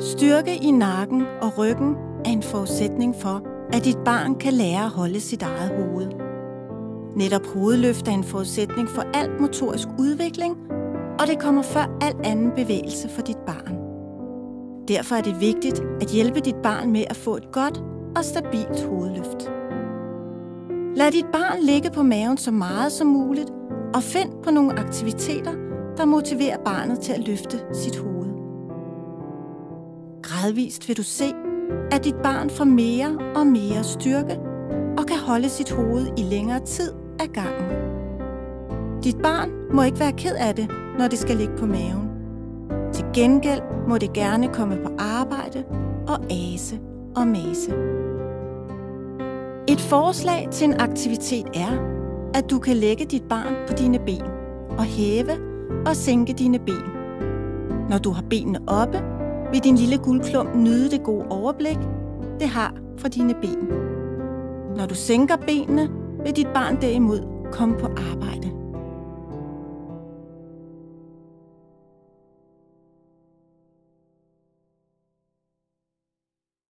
Styrke i nakken og ryggen er en forudsætning for, at dit barn kan lære at holde sit eget hoved. Netop hovedløft er en forudsætning for al motorisk udvikling, og det kommer før al anden bevægelse for dit barn. Derfor er det vigtigt at hjælpe dit barn med at få et godt og stabilt hovedløft. Lad dit barn ligge på maven så meget som muligt, og find på nogle aktiviteter, der motiverer barnet til at løfte sit hoved. Gradvist vil du se, at dit barn får mere og mere styrke og kan holde sit hoved i længere tid ad gangen. Dit barn må ikke være ked af det, når det skal ligge på maven. Til gengæld må det gerne komme på arbejde og ase og mase. Et forslag til en aktivitet er, at du kan lægge dit barn på dine ben og hæve og sænke dine ben. Når du har benene oppe, vil din lille guldklump nyde det gode overblik, det har fra dine ben. Når du sænker benene, vil dit barn derimod komme på arbejde.